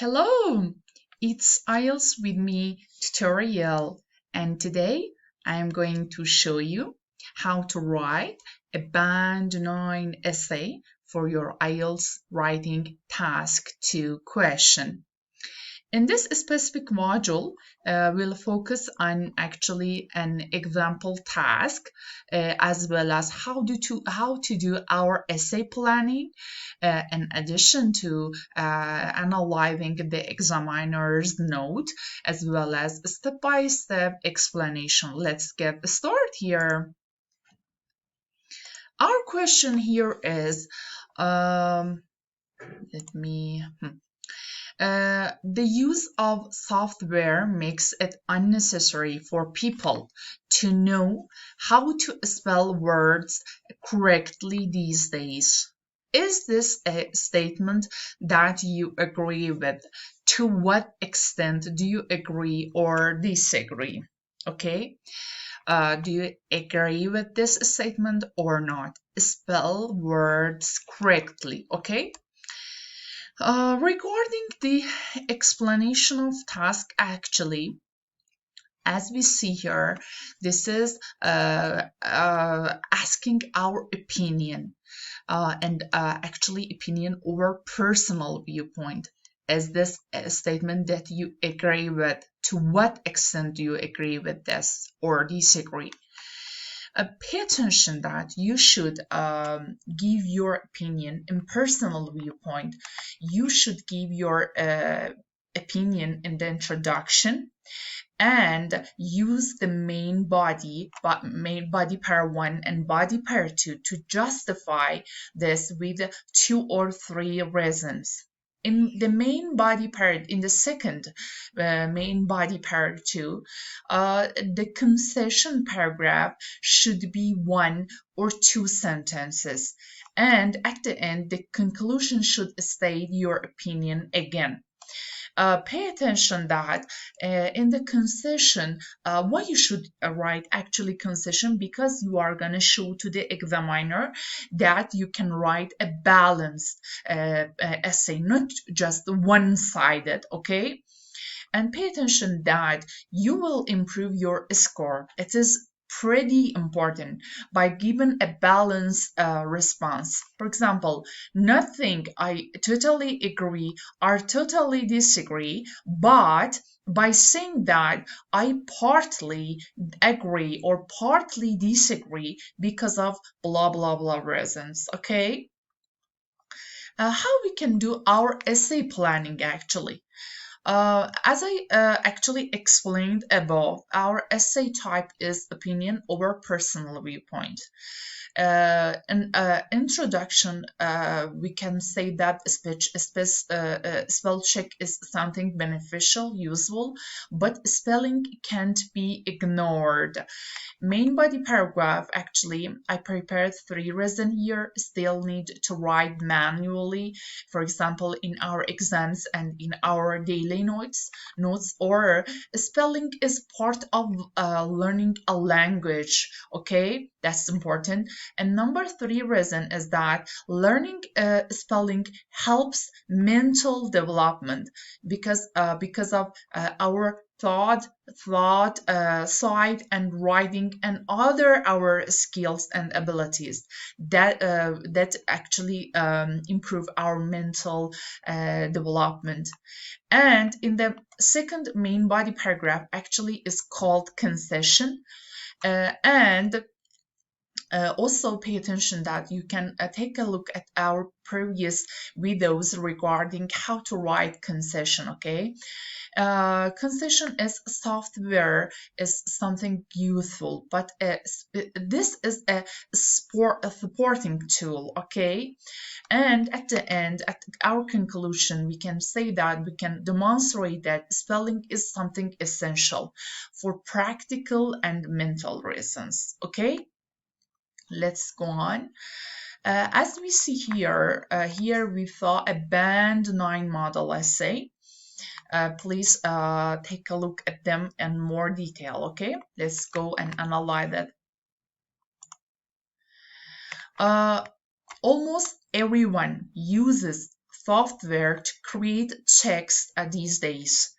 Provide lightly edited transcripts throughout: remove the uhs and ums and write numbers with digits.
Hello, it's IELTS with me tutorial, and today I am going to show you how to write a Band 9 essay for your IELTS writing task 2 question. In this specific module, we'll focus on actually an example task as well as how to do our essay planning in addition to analyzing the examiner's note as well as step-by-step explanation. Let's get started here. Our question here is, the use of software makes it unnecessary for people to know how to spell words correctly these days. Is this a statement that you agree with? To what extent do you agree or disagree? Okay. Do you agree with this statement or not? Spell words correctly. Okay. Regarding the explanation of task, actually, as we see here, this is asking our opinion and actually opinion over personal viewpoint. Is this a statement that you agree with? To what extent do you agree with this or disagree? Pay attention that you should give your opinion in personal viewpoint. You should give your opinion in the introduction and use the main body pair 1 and body pair 2 to justify this with 2 or 3 reasons. In the main body part, in the second main body part 2, the concession paragraph should be 1 or 2 sentences. And at the end, the conclusion should state your opinion again. Pay attention that in the concession, why you should write actually concession, because you are going to show to the examiner that you can write a balanced essay, not just one-sided, okay? And pay attention that you will improve your score. It is pretty important by giving a balanced response. For example, nothing I totally agree or totally disagree, but by saying that I partly agree or partly disagree because of blah blah blah reasons. Okay, how we can do our essay planning actually. As I actually explained above, our essay type is opinion over personal viewpoint. In introduction, we can say that spell check is something beneficial, useful, but spelling can't be ignored. Main body paragraph, actually, I prepared 3 reasons here, still need to write manually, for example, in our exams and in our daily notes, or spelling is part of learning a language, okay? That's important. And number 3 reason is that learning spelling helps mental development because of our thought, sight, and writing, and other our skills and abilities that actually improve our mental development. And in the second main body paragraph actually is called concession, and also pay attention that you can take a look at our previous videos regarding how to write concession, okay? Concession is software, is something useful, but this is a supporting tool, okay? And at the end, at our conclusion, we can say that we can demonstrate that spelling is something essential for practical and mental reasons, okay? Let's go on. As we see here, we saw a Band 9 model essay. Please take a look at them in more detail, okay? Let's go and analyze it. Almost everyone uses software to create text these days.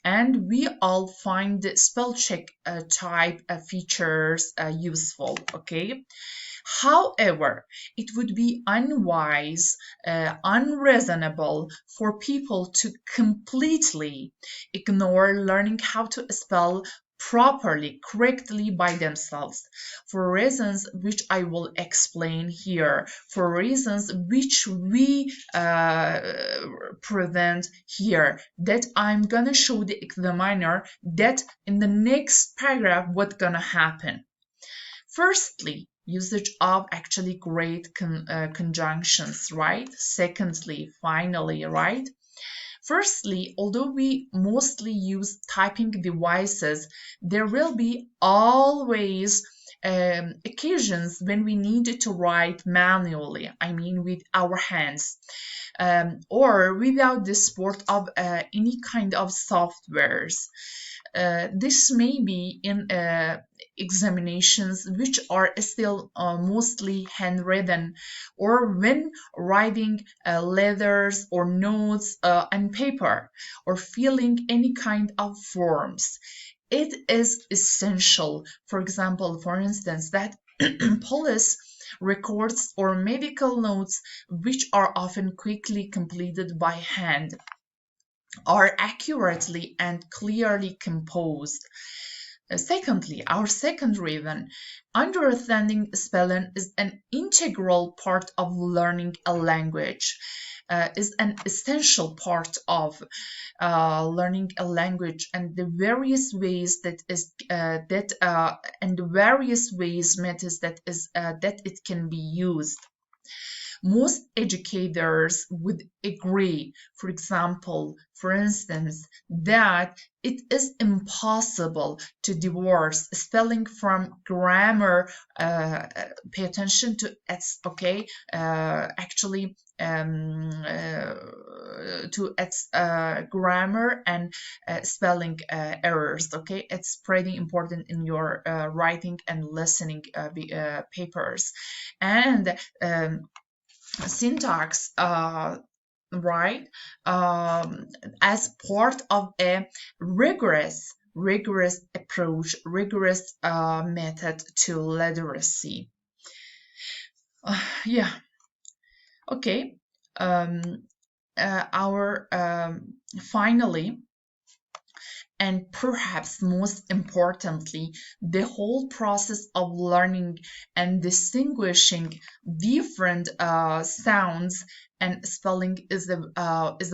And we all find the spell check type features useful, okay? However, it would be unwise, unreasonable for people to completely ignore learning how to spell properly, correctly by themselves, for reasons which I will explain here, for reasons which we present here, that I'm gonna show the examiner that in the next paragraph what's gonna happen. Firstly, usage of actually great conjunctions, right? Secondly, finally, right? Firstly, although we mostly use typing devices, there will be always occasions when we need to write manually, I mean with our hands, or without the support of any kind of softwares. This may be in examinations which are still mostly handwritten, or when writing letters or notes on paper, or filling any kind of forms. It is essential, for example, for instance, that police records or medical notes, which are often quickly completed by hand, are accurately and clearly composed. Secondly, our second reason, understanding spelling is an integral part of learning a language, is an essential part of learning a language, and the various ways and the various ways methods that it can be used. Most educators would agree, for instance, that it is impossible to divorce spelling from grammar. Pay attention to its, okay, actually, to its grammar and spelling errors, okay? It's pretty important in your writing and listening papers. And syntax, right, as part of a rigorous approach, rigorous method to literacy. Yeah, okay. Our finally, and perhaps most importantly, the whole process of learning and distinguishing different sounds and spelling is a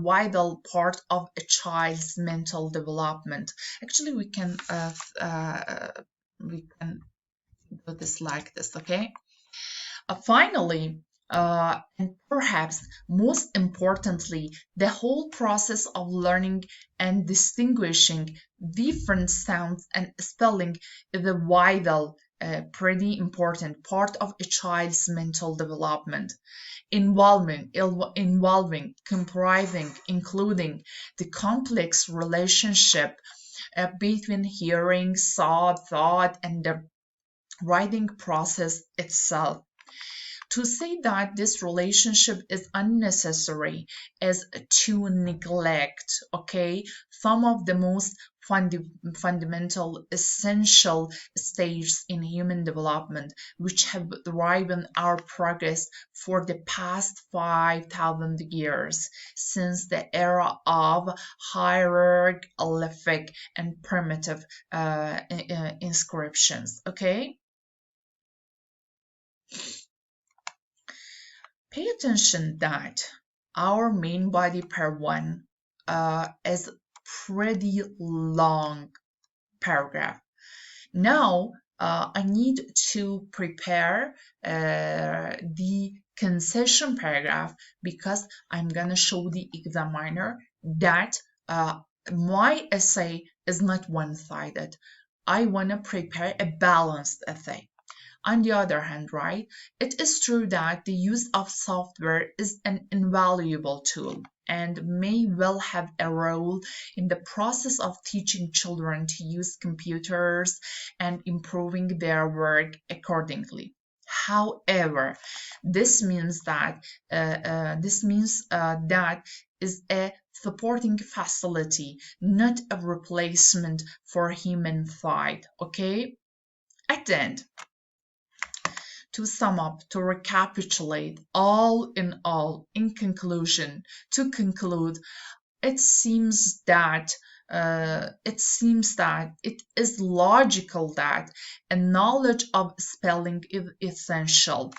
vital part of a child's mental development. Actually, we can do this like this, okay? Finally, and perhaps most importantly, the whole process of learning and distinguishing different sounds and spelling is a vital, pretty important part of a child's mental development, involving, comprising, including the complex relationship between hearing, thought, and the writing process itself. To say that this relationship is unnecessary is to neglect, okay, some of the most fundamental, essential stages in human development, which have driven our progress for the past 5,000 years, since the era of hieroglyphic and primitive inscriptions, okay? Pay attention that our main body part 1 is pretty long paragraph. Now I need to prepare the concession paragraph, because I'm gonna show the examiner that my essay is not one-sided. I wanna prepare a balanced essay. On the other hand, right, it is true that the use of software is an invaluable tool and may well have a role in the process of teaching children to use computers and improving their work accordingly. However, this means that that is a supporting facility, not a replacement for human thought. Okay. At the end, to sum up, to recapitulate, all in all, in conclusion, to conclude, it seems that it is logical that a knowledge of spelling is essential,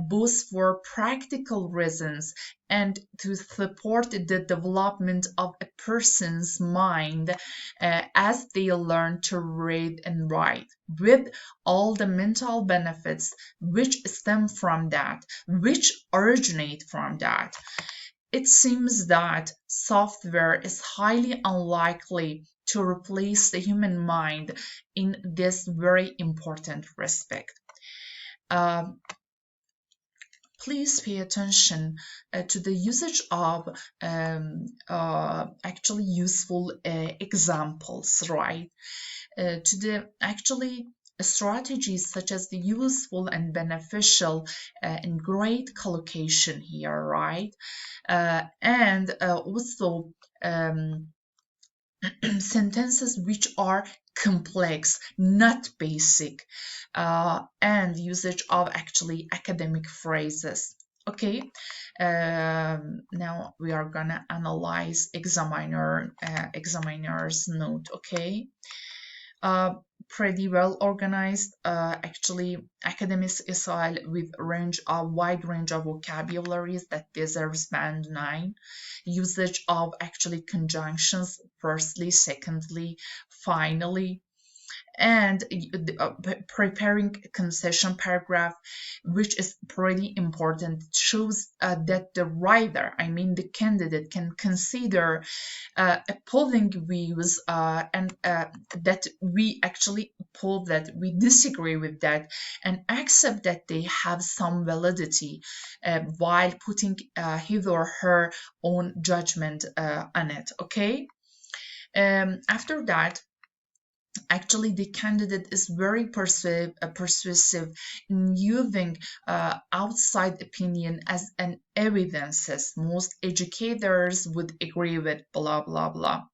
both for practical reasons and to support the development of a person's mind as they learn to read and write, with all the mental benefits which stem from that, which originate from that. It seems that software is highly unlikely to replace the human mind in this very important respect. Please pay attention to the usage of actually useful examples, right? To the actually strategies such as the useful and beneficial and great collocation here, right? And also sentences which are complex, not basic, and usage of actually academic phrases. Okay, now we are gonna analyze examiner's note. Okay, pretty well organized. Actually, academics style with wide range of vocabularies that deserves band 9. Usage of actually conjunctions, firstly, secondly, finally, and preparing concession paragraph, which is pretty important, shows that the writer, I mean the candidate, can consider opposing views and that we actually oppose that, we disagree with that, and accept that they have some validity while putting his or her own judgment on it. Okay. After that, actually the candidate is very persuasive in using outside opinion as an evidences. Most educators would agree with blah blah blah.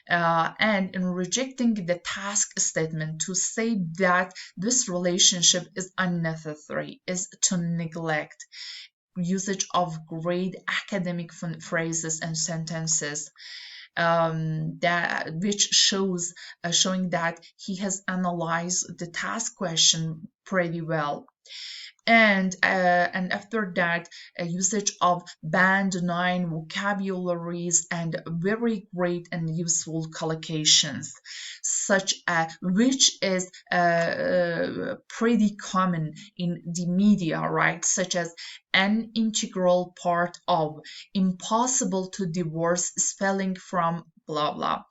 And in rejecting the task statement, to say that this relationship is unnecessary is to neglect usage of great academic phrases and sentences that which showing that he has analyzed the task question pretty well. And after that, a usage of band 9 vocabularies and very great and useful collocations, such which is pretty common in the media, right? Such as an integral part of, impossible to divorce spelling from blah blah,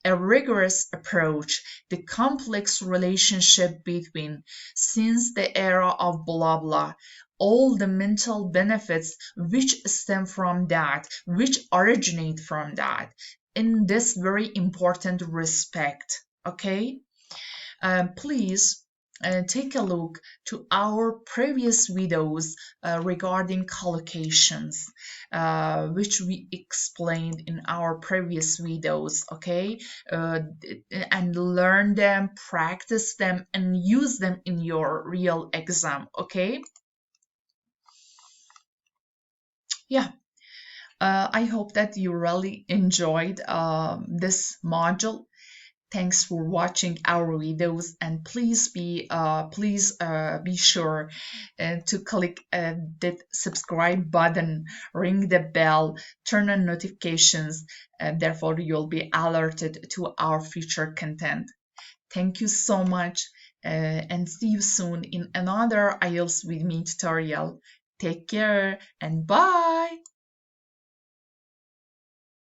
a rigorous approach, the complex relationship between, since the era of blah blah, all the mental benefits which stem from that, which originate from that, in this very important respect. Okay, please take a look to our previous videos regarding collocations, which we explained in our previous videos. Okay, and learn them, practice them, and use them in your real exam. Okay. Yeah. I hope that you really enjoyed this module. Thanks for watching our videos, and please be sure to click that subscribe button, ring the bell, turn on notifications, and therefore you'll be alerted to our future content. Thank you so much, and see you soon in another IELTS with me tutorial. Take care and bye.